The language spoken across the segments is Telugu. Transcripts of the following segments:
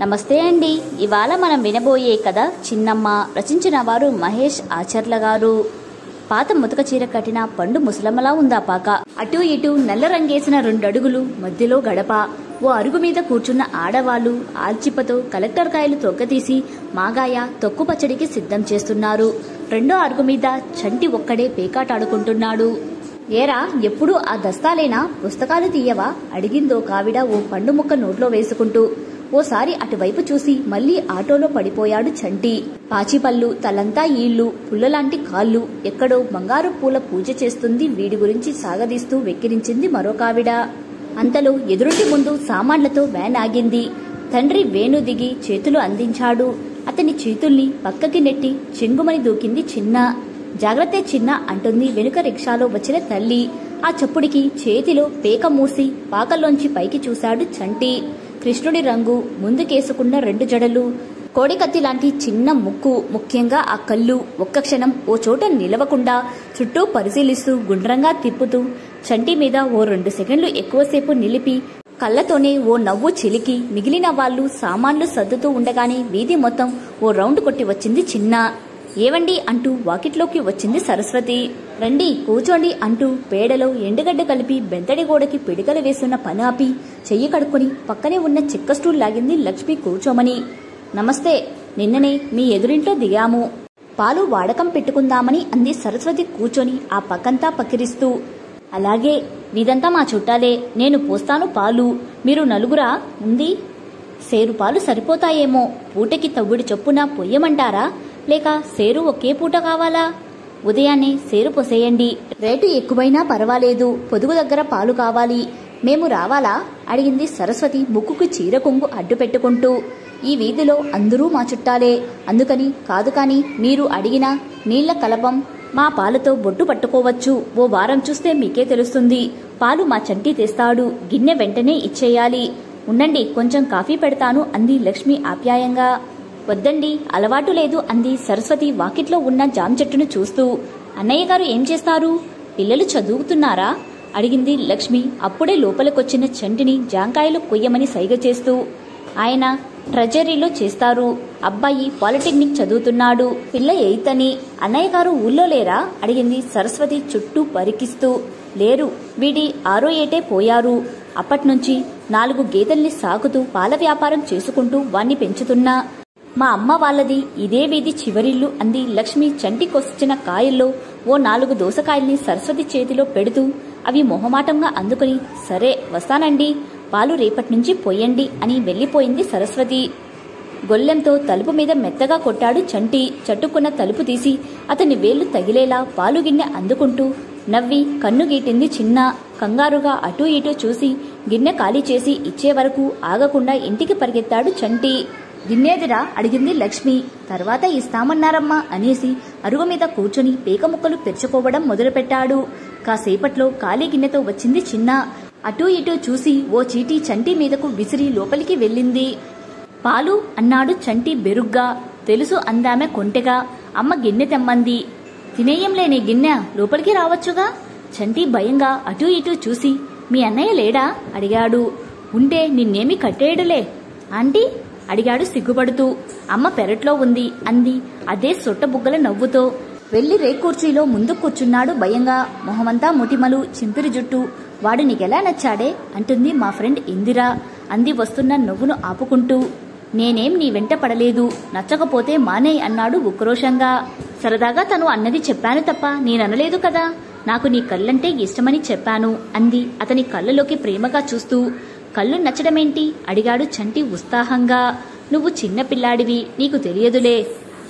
నమస్తే అండి. ఇవాళ మనం వినబోయే కథ చిన్నమ్మ. రచించిన వారు మహేష్ ఆచర్ల గారు. పాత ముతక చీర కట్టిన పండు ముసలమ్మలా ఉందా పాక. అటూ ఇటూ నల్ల రంగేసిన 2 అడుగులు, మధ్యలో గడప. ఓ అరుగు మీద కూర్చున్న ఆడవాళ్లు ఆల్చిప్పతో కలెక్టర్ కాయలు తొక్కతీసి మాగాయ తొక్కు పచ్చడికి సిద్ధం చేస్తున్నారు. రెండో అరుగు మీద చంటి ఒక్కడే పేకాటాడుకుంటున్నాడు. ఏరా, ఎప్పుడు ఆ దస్తాలేనా? పుస్తకాలు తీయవా? అడిగిందో కావిడ ఓ పండు ముక్క నోట్లో వేసుకుంటూ. ఓసారి అటువైపు చూసి మళ్లీ ఆటోలో పడిపోయాడు చంటి. పాచిపళ్ళు, తలంతా ఈళ్లు, పుల్లలాంటి కాళ్ళు. ఎక్కడో బంగారు పూల పూజ చేస్తుంది వీడి గురించి సాగదీస్తూ వెక్కిరించింది మరొకావిడ. అంతలో ఎదురుంటి ముందు సామాన్లతో వ్యాన్ ఆగింది. తండ్రి వేణు దిగి చేతులు అందించాడు. అతని చేతుల్ని పక్కకి నెట్టి చెంగుమని దూకింది చిన్న. జాగ్రత్తే చిన్న అంటుంది వెనుక రిక్షాలో వచ్చిన తల్లి. ఆ చప్పుడికి చేతిలో పేక మూసి పాకల్లోంచి పైకి చూశాడు చంటి. కృష్ణుడి రంగు, ముందుకేసుకున్న 2 జడలు, కోడికత్తి లాంటి చిన్న ముక్కు, ముఖ్యంగా ఆ కళ్ళు. ఒక్క క్షణం ఓ చోట నిలవకుండా చుట్టూ పరిశీలిస్తూ గుండ్రంగా తిప్పుతూ చంటి మీద ఓ 2 సెకండ్లు ఎక్కువసేపు నిలిపి కళ్ళతోనే ఓ నవ్వు చిలికి మిగిలిన వాళ్లు సామాన్లు సర్దుతూ ఉండగానే వీధి మొత్తం ఓ రౌండ్ కొట్టి వచ్చింది చిన్న. ఏవండి అంటూ వాకిట్లోకి వచ్చింది సరస్వతి. రండి కూర్చోండి అంటూ పేడలో ఎండుగడ్డ కలిపి బెంతడి గోడకి పిడికలు వేస్తున్న పని ఆపి చెయ్యి కడుక్కొని పక్కనే ఉన్న చెక్క స్టూల్ లాగింది లక్ష్మి కూర్చోమని. నమస్తే, నిన్ననే మీ ఎదురింట్లో దిగాము. పాలు వాడకం పెట్టుకుందామని అంది సరస్వతి కూర్చొని ఆ పక్కంతా పక్కిరిస్తూ. అలాగే, వీదంతా మా చుట్టాలే. నేను పోస్తాను పాలు. మీరు నలుగురా ఉంది? సేరు పాలు సరిపోతాయేమో. పూటకి తవ్వుడి చొప్పున పొయ్యమంటారా, లేక సేరు ఒకే పూట కావాలా? ఉదయాన్నే సేరు పొసేయండి. రేటు ఎక్కువైనా పర్వాలేదు. పొదుగు దగ్గర పాలు కావాలి. మేము రావాలా? అడిగింది సరస్వతి ముక్కుకు చీర కొంగు అడ్డు పెట్టుకుంటూ. ఈ వీధిలో అందరూ మా చుట్టాలే. అందుకని కాదు, కాని మీరు అడిగిన నీళ్ల కలపం మా పాలతో బొట్టు పట్టుకోవచ్చు. ఓ వారం చూస్తే మీకే తెలుస్తుంది. పాలు మా చంటి తెస్తాడు. గిన్నె వెంటనే ఇచ్చేయాలి. ఉండండి, కొంచెం కాఫీ పెడతాను అంది లక్ష్మి ఆప్యాయంగా. వద్దండి, అలవాటు లేదు అంది సరస్వతి వాకిట్లో ఉన్న జామ చెట్టును చూస్తూ. అన్నయ్య గారు ఏం చేస్తారు? పిల్లలు చదువుతున్నారా? అడిగింది లక్ష్మి అప్పుడే లోపలికొచ్చిన చంటిని జాంకాయలు కొయ్యమని సైగ చేస్తూ. ఆయన ట్రెజరీలో చేస్తారు. అబ్బాయి పాలిటెక్నిక్ చదువుతున్నాడు. పిల్ల 8th అని. అన్నయ్య గారు ఊళ్ళో లేరా? అడిగింది సరస్వతి చుట్టూ పరికిస్తూ. లేరు, వీడి 6వ ఏటే పోయారు. అప్పట్నుంచి 4 గేదెల్ని సాకుతూ పాల వ్యాపారం చేసుకుంటూ వాణ్ణి పెంచుతున్నా. మా అమ్మ వాళ్ళది ఇదే వీధి చివరిల్లు అంది లక్ష్మి చంటికొచ్చిన కాయల్లో ఓ 4 దోసకాయల్ని సరస్వతి చేతిలో పెడుతూ అవి మొహమాటంగా అందుకుని, సరే వస్తానండి, పాలు రేపట్నుంచి పొయ్యండి అని వెళ్లిపోయింది సరస్వతి. గొల్లెంతో తలుపు మీద మెత్తగా కొట్టాడు చంటి. చట్టుకున్న తలుపు తీసి అతని వేళ్లు తగిలేలా పాలు గిన్నె అందుకుంటూ నవ్వి కన్ను గీటింది చిన్న. కంగారుగా అటూ ఇటూ చూసి గిన్నె ఖాళీ చేసి ఇచ్చే వరకు ఆగకుండా ఇంటికి పరిగెత్తాడు చంటి. గిన్నెదిరా? అడిగింది లక్ష్మి. తర్వాత ఇస్తామన్నారమ్మా అనేసి అరుగు మీద కూర్చొని పేక ముక్కలు పెరుచుకోవడం మొదలుపెట్టాడు. కాసేపట్లో ఖాళీ గిన్నెతో వచ్చింది చిన్న. అటూ ఇటూ చూసి ఓ చీటీ చంటి మీదకు విసిరి లోపలికి వెళ్ళింది. పాలు అన్నాడు చంటి బెరుగ్గా. తెలుసు అందామె కొంటెగా. అమ్మ గిన్నె తెమ్మంది. తినేయంలేనే గిన్నె, లోపలికి రావచ్చుగా. చంటి భయంగా అటూ ఇటూ చూసి, మీ అన్నయ్య లేడా? అడిగాడు. ఉంటే నిన్నేమి కట్టేయడులే. ఆంటీ అడిగాడు సిగ్గుపడుతూ. అమ్మ పెరట్లో ఉంది అంది అదే సొట్టబుగ్గల నవ్వుతో. వెళ్లి రేకుర్చీలో ముందు కూర్చున్నాడు భయంగా. మొహమంతా ముటిమలు, చింపిరి జుట్టు. వాడు నీకెలా నచ్చాడే అంటుంది మా ఫ్రెండ్ ఇందిరా అంది వస్తున్న నవ్వును ఆపుకుంటూ. నేనేం నీ వెంట పడలేదు. నచ్చకపోతే మానేయ్ అన్నాడు ఉక్రోషంగా. సరదాగా తను అన్నది చెప్పాను తప్ప నేననలేదు కదా. నాకు నీ కళ్ళంటే ఇష్టమని చెప్పాను అంది అతని కళ్ళలోకి ప్రేమగా చూస్తూ. కళ్ళు నచ్చడమేంటి? అడిగాడు చంటి ఉత్సాహంగా. నువ్వు చిన్నపిల్లాడివి, నీకు తెలియదులే.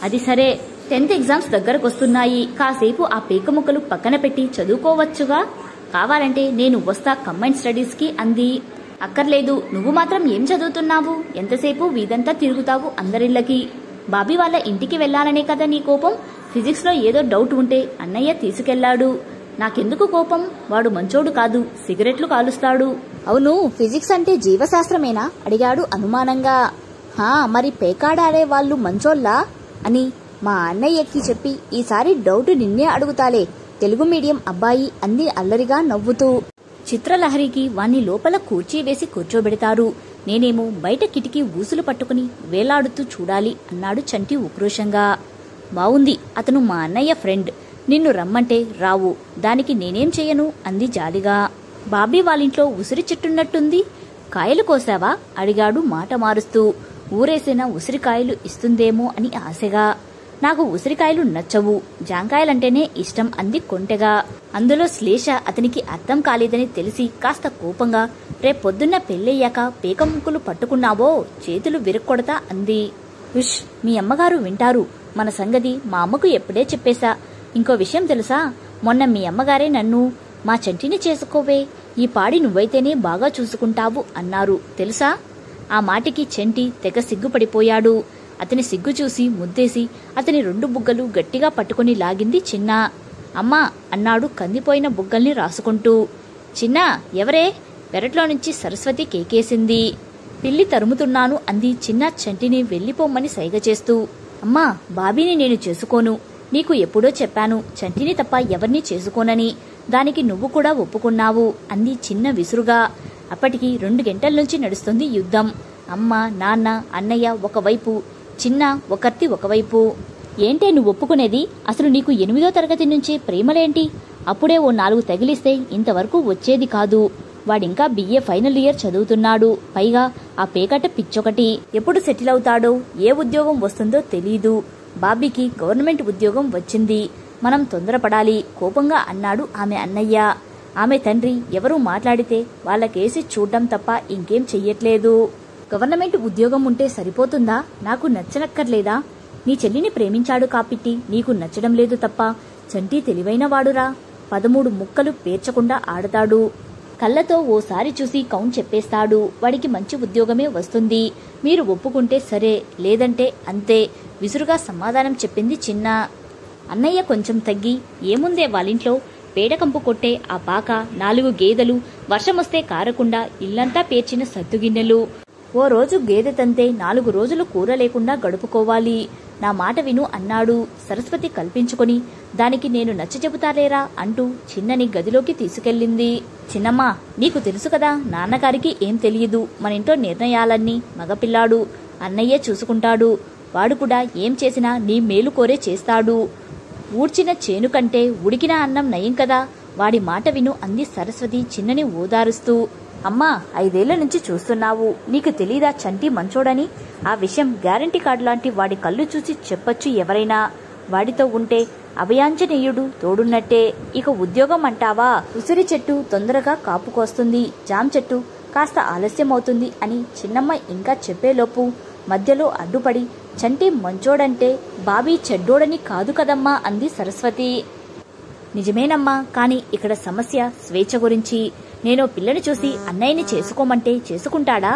అది సరే, 10th ఎగ్జామ్స్ దగ్గరకొస్తున్నాయి. కాసేపు ఆ పేక ముక్కలు పక్కన పెట్టి చదువుకోవచ్చుగా. కావాలంటే నేను వస్తా కంబైన్డ్ స్టడీస్ కి అంది. అక్కర్లేదు, నువ్వు మాత్రం ఏం చదువుతున్నావు? ఎంతసేపు వీధంతా తిరుగుతావు అందరిళ్ళకి. బాబీ వాళ్ళ ఇంటికి వెళ్లాలనే కదా నీ కోపం? ఫిజిక్స్ లో ఏదో డౌట్ ఉంటే అన్నయ్య తీసుకెళ్లాడు. నాకెందుకు కోపం? వాడు మంచోడు కాదు, సిగరెట్లు కాలుస్తాడు. అవును, ఫిజిక్స్ అంటే జీవశాస్త్రమేనా? అడిగాడు అనుమానంగా. మరి పేకాడాడే వాళ్ళు మంచోళ్ళా అని మా అన్నయ్యకి చెప్పి ఈసారి డౌట్ నిన్నే అడుగుతాలే. తెలుగు మీడియం అబ్బాయి అంది అల్లరిగా నవ్వుతూ. చిత్రలహరికి వాణ్ణి లోపల కూర్చీ వేసి కూర్చోబెడతారు. నేనేమో బయట కిటికీ ఊసులు పట్టుకుని వేలాడుతూ చూడాలి అన్నాడు చంటి ఉక్రోషంగా. బావుంది, అతను మా అన్నయ్య ఫ్రెండ్. నిన్ను రమ్మంటే రావు, దానికి నేనేం చెయ్యను అంది జాలిగా. బాబీ వాళ్ళింట్లో ఉసిరి చెట్టున్నట్టుంది, కాయలు కోసావా అడిగాడు మాట మారుస్తూ. ఊరేసిన ఉసిరికాయలు ఇస్తుందేమో అని ఆశగా. నాకు ఉసిరికాయలు నచ్చవు, జాంకాయలంటేనే ఇష్టం అంది కొంటెగా. అందులో శ్లేష అతనికి అర్థం కాలేదని తెలిసి కాస్త కోపంగా, రేపొద్దున్న పెళ్ళయ్యాక పేక ముక్కులు పట్టుకున్నావో చేతులు విరక్కొడతా అంది. ఉష్, మీ అమ్మగారు వింటారు. మన సంగతి మా అమ్మకు ఎప్పుడే చెప్పేశా. ఇంకో విషయం తెలుసా, మొన్న మీ అమ్మగారే నన్ను మా చంటిని చేసుకోవే, ఈ పాడి నువ్వైతేనే బాగా చూసుకుంటావు అన్నారు తెలుసా. ఆ మాటికి చంటి తెగ సిగ్గుపడిపోయాడు. అతని సిగ్గు చూసి ముద్దేసి అతని 2 బుగ్గలు గట్టిగా పట్టుకుని లాగింది చిన్న. అమ్మా అన్నాడు కందిపోయిన బుగ్గల్ని రాసుకుంటూ. చిన్న, ఎవరే? పెరట్లో నుంచి సరస్వతి కేకేసింది. పిల్లి తరుముతున్నాను అంది చిన్న చంటిని వెళ్ళిపోమ్మని సైగ చేస్తూ. అమ్మా, బాబీని నేను చేసుకోను. నీకు ఎప్పుడో చెప్పాను చంటిని తప్ప ఎవరినీ చేసుకోనని. దానికి నువ్వు కూడా ఒప్పుకున్నావు అంది చిన్న విసురుగా. అప్పటికి 2 గంటల నుంచి నడుస్తుంది యుద్ధం. అమ్మ, నాన్న, అన్నయ్య ఒకవైపు, చిన్న ఒకర్తి ఒకవైపు. ఏంటే నువ్వు ఒప్పుకునేది? అసలు నీకు 8వ తరగతి నుంచి ప్రేమలేంటి? అప్పుడే ఓ 4 తగిలిస్తే ఇంతవరకు వచ్చేది కాదు. వాడింకా BA ఫైనల్ ఇయర్ చదువుతున్నాడు. పైగా ఆ పేకట పిచ్చొకటి. ఎప్పుడు సెటిల్ అవుతాడో, ఏ ఉద్యోగం వస్తుందో తెలీదు. బాబీకి గవర్నమెంట్ ఉద్యోగం వచ్చింది. మనం తొందరపడాలి కోపంగా అన్నాడు ఆమె అన్నయ్య. ఆమె తండ్రి ఎవరూ మాట్లాడితే వాళ్ళకేసి చూడ్డం తప్ప ఇంకేం చెయ్యట్లేదు. గవర్నమెంట్ ఉద్యోగం ఉంటే సరిపోతుందా? నాకు నచ్చనక్కర్లేదా? నీ చెల్లిని ప్రేమించాడు కాబట్టి నీకు నచ్చడం లేదు తప్ప. చంటి తెలివైన వాడురా, 13 ముక్కలు పేర్చకుండా ఆడతాడు. కళ్ళతో ఓసారి చూసి కౌంట్ చెప్పేస్తాడు. వాడికి మంచి ఉద్యోగమే వస్తుంది. మీరు ఒప్పుకుంటే సరే, లేదంటే అంతే విసురుగా సమాధానం చెప్పింది చిన్న. అన్నయ్య కొంచెం తగ్గి, ఏముందే వాళ్ళింట్లో పేడకంపు కొట్టే ఆ పాక, 4 గేదెలు, వర్షమొస్తే కారకుండా ఇల్లంతా పేర్చిన సత్తుగిన్నెలు. ఓ రోజు గేదె తంతే 4 రోజులు కూర లేకుండా గడుపుకోవాలి. నా మాట విను అన్నాడు సరస్వతి కల్పించుకొని. దానికి నేను నచ్చ చెబుతాలేరా అంటూ చిన్నని గదిలోకి తీసుకెళ్ళింది. చిన్నమ్మా, నీకు తెలుసు కదా నాన్నగారికి ఏం తెలియదు. మన ఇంట్లో నిర్ణయాలన్నీ మగపిల్లాడు, అన్నయ్యే చూసుకుంటాడు. వాడు కూడా ఏం చేసినా నీ మేలు కోరే చేస్తాడు. ఊడ్చిన చేను కంటే ఉడికిన అన్నం నయం కదా, వాడి మాట విను అంది సరస్వతి చిన్నని ఓదారుస్తూ. అమ్మా, 5 ఏళ్ల నుంచి చూస్తున్నావు, నీకు తెలీదా చంటి మంచోడని? ఆ విషయం గ్యారంటీ కార్డు లాంటి వాడి కళ్ళు చూసి చెప్పొచ్చు ఎవరైనా. వాడితో ఉంటే అభయాంజనేయుడు తోడున్నట్టే. ఇక ఉద్యోగం అంటావా, ఉసిరి చెట్టు తొందరగా కాపుకొస్తుంది, జామ చెట్టు కాస్త ఆలస్యమవుతుంది అని చిన్నమ్మ ఇంకా చెప్పేలోపు మధ్యలో అడ్డుపడి, చంటి మంచోడంటే బాబీ చెడ్డోడని కాదు కదమ్మా అంది సరస్వతి. నిజమేనమ్మా, కాని ఇక్కడ సమస్య స్వేచ్ఛ గురించి. నేను పిల్లని చూసి అన్నయ్యని చేసుకోమంటే చేసుకుంటాడా?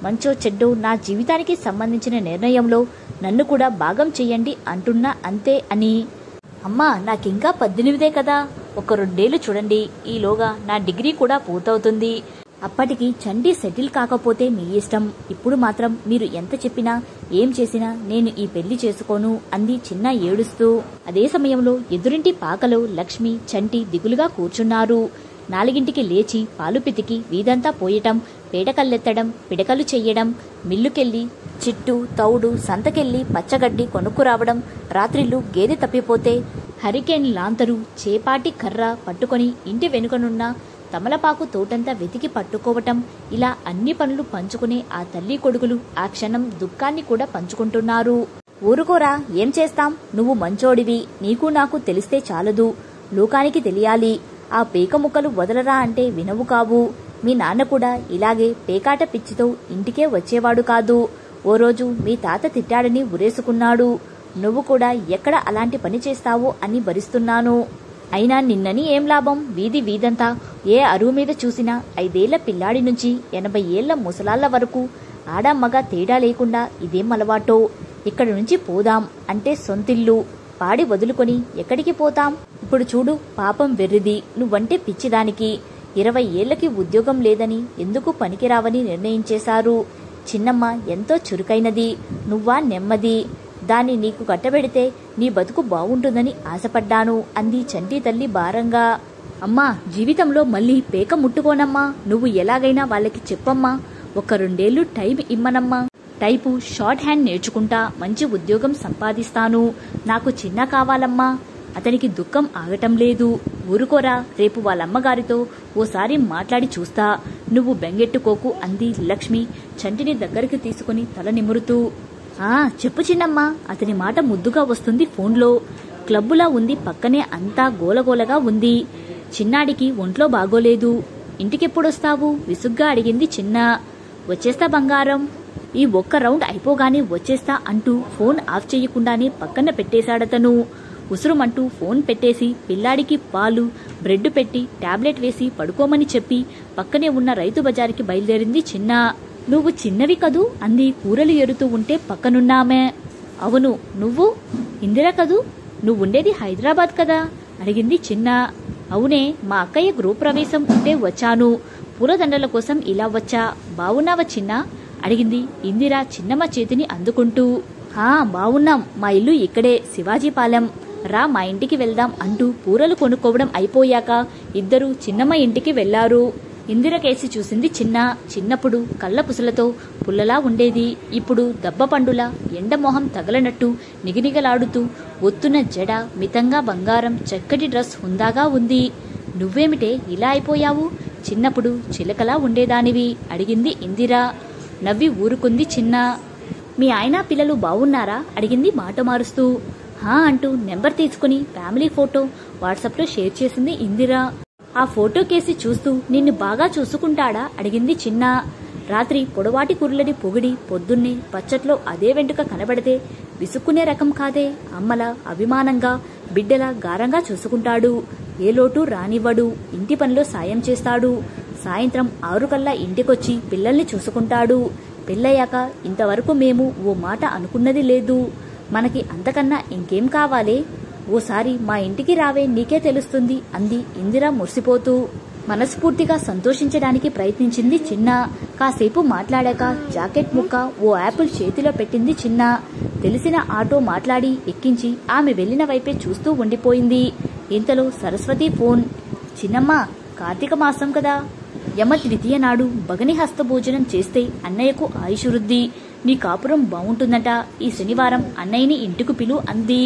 మంచో చెడ్డో నా జీవితానికి సంబంధించిన నిర్ణయంలో నన్ను కూడా భాగం చెయ్యండి అంటున్నా అంతే అని. అమ్మా, నాకింకా 18 కదా, ఒక 2 ఏళ్లు చూడండి. ఈలోగా నా డిగ్రీ కూడా పూర్తవుతుంది. అప్పటికి చంటి సెటిల్ కాకపోతే మీ ఇష్టం. ఇప్పుడు మాత్రం మీరు ఎంత చెప్పినా ఏం చేసినా నేను ఈ పెళ్లి చేసుకోను అంది చిన్న ఏడుస్తూ. అదే సమయంలో ఎదురింటి పాకలో లక్ష్మి, చంటి దిగులుగా కూర్చున్నారు. 4ంటికి లేచి పాలు పితికి వీధంతా పోయటం, పేటకల్లెత్తడం, పిడకలు చెయ్యడం, మిల్లుకెళ్లి చిట్టు తౌడు, సంతకెళ్లి పచ్చగడ్డి కొనుక్కురావడం, రాత్రిళ్ళు గేదె తప్పిపోతే హరికేన్ లాంతరు, చేపాటి కర్ర పట్టుకొని ఇంటి వెనుకనున్న తమలపాకు తోటంతా వెతికి పట్టుకోవటం, ఇలా అన్ని పనులు పంచుకునే ఆ తల్లి కొడుకులు ఆ క్షణం దుఃఖాన్ని కూడా పంచుకుంటున్నారు. ఊరుకోరా, ఏం చేస్తాం? నువ్వు మంచోడివి, నీకు నాకు తెలిస్తే చాలదు, లోకానికి తెలియాలి. ఆ పేక ముక్కలు వదలరా అంటే వినవు కావు. మీ నాన్న కూడా ఇలాగే పేకాట పిచ్చితో ఇంటికే వచ్చేవాడు కాదు. ఓ రోజు మీ తాత తిట్టాడని ఉరేసుకున్నాడు. నువ్వు కూడా ఎక్కడ అలాంటి పని చేస్తావో అని భరిస్తున్నాను. అయినా నిన్నని ఏం లాభం? వీధంతా ఏ అరువు మీద చూసినా 5 ఏళ్ల పిల్లాడి నుంచి 80 ఏళ్ల ముసలాళ్ల వరకు ఆడమ్మగ తేడా లేకుండా ఇదేం అలవాటో. ఇక్కడి నుంచి పోదాం అంటే సొంతిల్లు పాడి వదులుకొని ఎక్కడికి పోతాం? ఇప్పుడు చూడు, పాపం వెర్రిది, నువ్వంటే పిచ్చిదానికి. 20 ఏళ్లకి ఉద్యోగం లేదని, ఎందుకు పనికిరావని నిర్ణయించేశారు. చిన్నమ్మ ఎంతో చురుకైనది, నువ్వా నెమ్మది. దాన్ని నీకు కట్టబెడితే నీ బతుకు బావుంటుందని ఆశపడ్డాను అంది చంటి తల్లి భారంగా. అమ్మా, జీవితంలో మళ్ళీ పేక ముట్టుకోనమ్మా. నువ్వు ఎలాగైనా వాళ్ళకి చెప్పమ్మా. ఒక 2 ఏళ్లు టైం ఇమ్మనమ్మా. టైపు షార్ట్ హ్యాండ్ నేర్చుకుంటా మంచి ఉద్యోగం సంపాదిస్తాను. నాకు చిన్న కావాలమ్మా. అతనికి దుఃఖం ఆగటం లేదు. ఊరుకోరా, రేపు వాళ్ళమ్మగారితో ఓసారి మాట్లాడి చూస్తా. నువ్వు బెంగెట్టుకోకు అంది లక్ష్మి చంటిని దగ్గరికి తీసుకుని తల నిమురుతూ. చెప్పు చిన్నమ్మా. అతని మాట ముద్దుగా వస్తుంది ఫోన్లో. క్లబ్బులా ఉంది, పక్కనే అంతా గోలగోలగా ఉంది. చిన్నాడికి ఒంట్లో బాగోలేదు. ఇంటికెప్పుడొస్తావు విసుగ్గా అడిగింది చిన్న. వచ్చేస్తా బంగారం. ఈ ఒక్క రౌండ్ అయిపోగానే వచ్చేస్తా అంటూ ఫోన్ ఆఫ్ చేయకుండానే పక్కన పెట్టేశాడతను. ఉసురుమంటూ ఫోన్ పెట్టేసి పిల్లాడికి పాలు బ్రెడ్ పెట్టి టాబ్లెట్ వేసి పడుకోమని చెప్పి పక్కనే ఉన్న రైతు బజారుకి బయలుదేరింది చిన్న. నువ్వు చిన్నవి కదూ అంది కూరలు ఎరుతూ ఉంటే పక్కనున్నామే. అవును, నువ్వు ఇందిరా కదూ, నువ్వుండేది హైదరాబాద్ కదా అడిగింది చిన్న. అవునే, మా అక్కయ్య గృహప్రవేశం ఉంటే వచ్చాను. పూలదండల కోసం ఇలా వచ్చా. బావున్నావా చిన్న అడిగింది ఇందిరా చిన్నమ్మ చేతిని అందుకుంటూ. బావున్నాం. మా ఇల్లు ఇక్కడే, శివాజీపాలెం. రా మా ఇంటికి వెళ్దాం అంటూ పూరలు కొనుక్కోవడం అయిపోయాక ఇద్దరూ చిన్నమ్మ ఇంటికి వెళ్లారు. ఇందిర కేసి చూసింది చిన్న. చిన్నప్పుడు కళ్ళ పుసలతో పుల్లలా ఉండేది. ఇప్పుడు దబ్బ పండులా ఎండమొహం తగలనట్టు నిగినిగలాడుతూ ఒత్తున జడ, మితంగా బంగారం, చక్కటి డ్రెస్ హుందాగా ఉంది. నువ్వేమిటే ఇలా అయిపోయావు? చిన్నప్పుడు చిలకలా ఉండేదానివి అడిగింది ఇందిర. నవ్వి ఊరుకుంది చిన్న. మీ ఆయన పిల్లలు బావున్నారా అడిగింది మాట మారుస్తూ. అంటూ నెంబర్ తీసుకుని ఫ్యామిలీ ఫోటో వాట్సాప్లో షేర్ చేసింది ఇందిర. ఆ ఫోటో కేసి చూస్తూ నిన్ను బాగా చూసుకుంటాడా అడిగింది చిన్న. రాత్రి పొడవాటి కుర్రలని పొగిడి పొద్దున్నే పచ్చట్లో అదే వెంటుక కనబడితే విసుక్కునే రకం కాదే. అమ్మలా అభిమానంగా బిడ్డలా గారంగా చూసుకుంటాడు. ఏ లోటు రానివ్వడు. ఇంటి పనిలో సాయం చేస్తాడు. సాయంత్రం 6 కల్లా ఇంటికొచ్చి పిల్లల్ని చూసుకుంటాడు. పెళ్ళయ్యాక ఇంతవరకు మేము ఓ మాట అనుకున్నది లేదు. మనకి అంతకన్నా ఇంకేం కావాలే? ఓసారి మా ఇంటికి రావే, నీకే తెలుస్తుంది అంది ఇందిర మురిసిపోతూ. మనస్ఫూర్తిగా సంతోషించడానికి ప్రయత్నించింది చిన్న. కాసేపు మాట్లాడాక జాకెట్ ముక్క ఓ యాపిల్ చేతిలో పెట్టింది చిన్న. తెలిసిన ఆటో మాట్లాడి ఎక్కించి ఆమె వెళ్లిన వైపే చూస్తూ ఉండిపోయింది. ఇంతలో సరస్వతి ఫోన్. చిన్నమ్మ, కార్తీక మాసం కదా, యమ తృతీయ నాడు భగని హస్త భోజనం చేస్తే అన్నయ్యకు ఆయుషురుద్ది. నీ కాపురం బావుంటుందట. ఈ శనివారం అన్నయ్యని ఇంటికి పిలు అంది.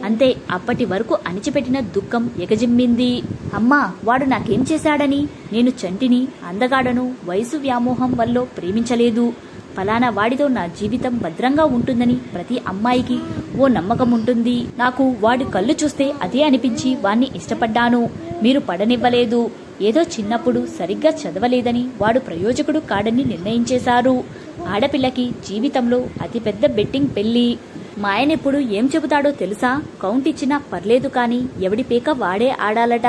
అంతే. అప్పటి వరకు అణిచిపెట్టిన దుఃఖం ఎగజిమ్మింది. అమ్మా, వాడు నాకేం చేశాడని? నేను చంటిని, అందగాడను, వయసు వ్యామోహం వల్ల ప్రేమించలేదు. ఫలానా వాడితో నా జీవితం భద్రంగా ఉంటుందని ప్రతి అమ్మాయికి ఓ నమ్మకం ఉంటుంది. నాకు వాడి కళ్ళు చూస్తే అదే అనిపించి వాణ్ణి ఇష్టపడ్డాను. మీరు పడనివ్వలేదు. ఏదో చిన్నప్పుడు సరిగ్గా చదవలేదని వాడు ప్రయోజకుడు కాడని నిర్ణయించేశారు. ఆడపిల్లకి జీవితంలో అతిపెద్ద బెట్టింగ్ పెళ్లి. మా ఆయనెప్పుడు ఏం చెబుతాడో తెలుసా? కౌంట్ ఇచ్చినా పర్లేదు కాని ఎవడి పేక వాడే ఆడాలట.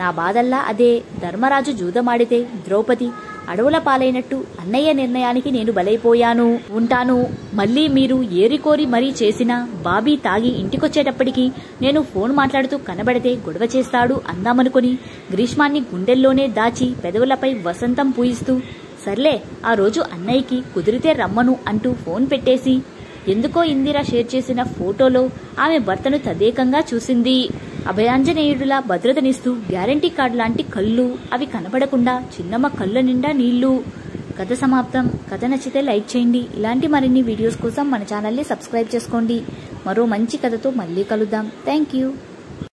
నా బాధల్లా అదే. ధర్మరాజు జూదమాడితే ద్రౌపది అడవుల పాలైనట్టు అన్నయ్య నిర్ణయానికి నేను బలైపోయాను. ఉంటాను. మళ్ళీ మీరు ఏరికోరి మరీ చేసిన బాబీ తాగి ఇంటికొచ్చేటప్పటికి నేను ఫోన్ మాట్లాడుతూ కనబడితే గొడవ చేస్తాడు అందామనుకుని గ్రీష్మాన్ని గుండెల్లోనే దాచి పెదవులపై వసంతం పూయిస్తూ సర్లే ఆ రోజు అన్నయ్యకి కుదిరితే రమ్మను అంటూ ఫోన్ పెట్టేసి ఎందుకో ఇందిర షేర్ చేసిన ఫోటోలో ఆమె భర్తను తదేకంగా చూసింది. అభయాంజనేయుడులా భద్రతనిస్తూ గ్యారంటీ కార్డు లాంటి కళ్ళు. అవి కనబడకుండా చిన్నమ్మ కళ్ళ నిండా నీళ్లు. కథ సమాప్తం. కథ నచ్చితే లైక్ చేయండి. ఇలాంటి మరిన్ని వీడియోస్ కోసం మన ఛానల్ని సబ్స్క్రైబ్ చేసుకోండి. మరో మంచి కథతో మళ్ళీ కలుద్దాం. Thank you.